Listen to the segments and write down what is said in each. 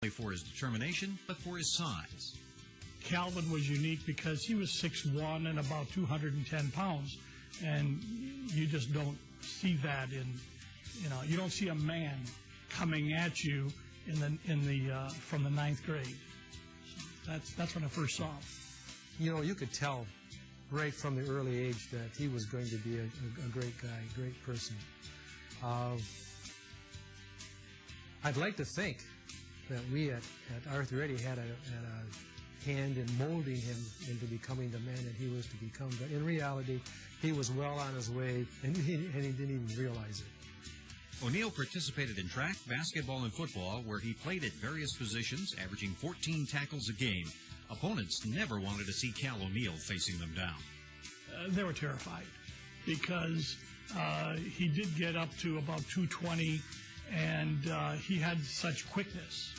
for his determination, but for his size. Calvin was unique because he was 6'1" and about 210 pounds, and you just don't see that you don't see a man coming at you from the ninth grade. That's when I first saw him. You could tell right from the early age that he was going to be a great guy, a great person. I'd like to think that we at Arthur Eddy had a hand in molding him into becoming the man that he was to become. But in reality, he was well on his way, and he didn't even realize it. O'Neill participated in track, basketball, and football, where he played at various positions, averaging 14 tackles a game. Opponents never wanted to see Cal O'Neill facing them down. They were terrified because he did get up to about 220, and he had such quickness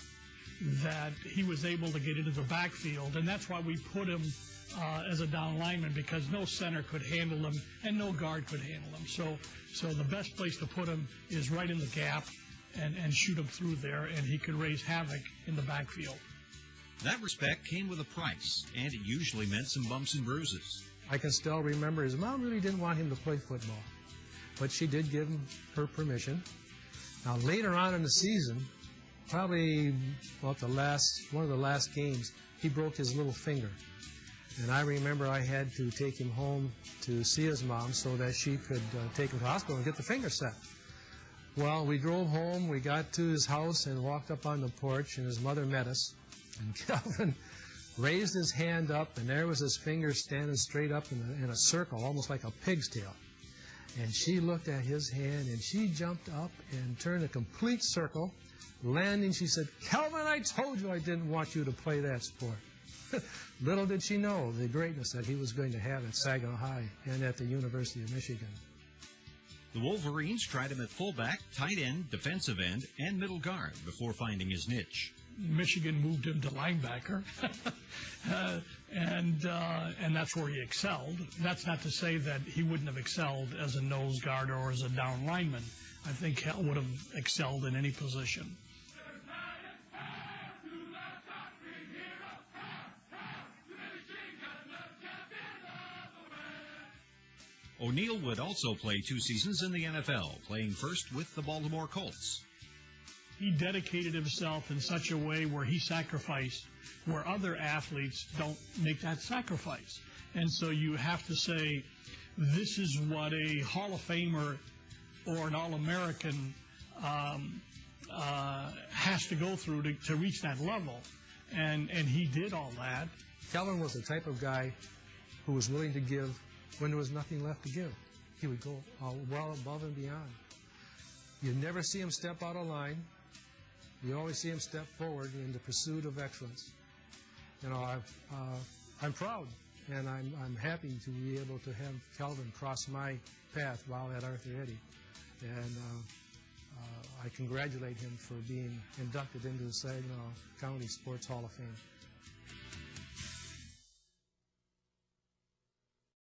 that he was able to get into the backfield, and that's why we put him as a down lineman, because no center could handle him and no guard could handle him. So the best place to put him is right in the gap and shoot him through there, and he could raise havoc in the backfield. That respect came with a price, and it usually meant some bumps and bruises. I can still remember his mom really didn't want him to play football, but she did give him her permission. Now, later on in the season, probably about one of the last games, he broke his little finger. And I remember I had to take him home to see his mom so that she could take him to the hospital and get the finger set. Well, we drove home, we got to his house and walked up on the porch, and his mother met us. And Calvin raised his hand up, and there was his finger standing straight up in a circle, almost like a pig's tail. And she looked at his hand, and she jumped up and turned a complete circle. Landing, she said, "Calvin, I told you I didn't want you to play that sport." Little did she know the greatness that he was going to have at Saginaw High and at the University of Michigan. The Wolverines tried him at fullback, tight end, defensive end, and middle guard before finding his niche. Michigan moved him to linebacker, and that's where he excelled. That's not to say that he wouldn't have excelled as a nose guard or as a down lineman. I think Cal would have excelled in any position. O'Neill would also play 2 seasons in the NFL, playing first with the Baltimore Colts. He dedicated himself in such a way where he sacrificed, where other athletes don't make that sacrifice. And so you have to say, this is what a Hall of Famer or an All-American has to go through to reach that level. And he did all that. Calvin was the type of guy who was willing to give when there was nothing left to give. He would go well above and beyond. You never see him step out of line. You always see him step forward in the pursuit of excellence. I'm proud, and I'm happy to be able to have Calvin cross my path while at Arthur Eddy. And I congratulate him for being inducted into the Saginaw County Sports Hall of Fame.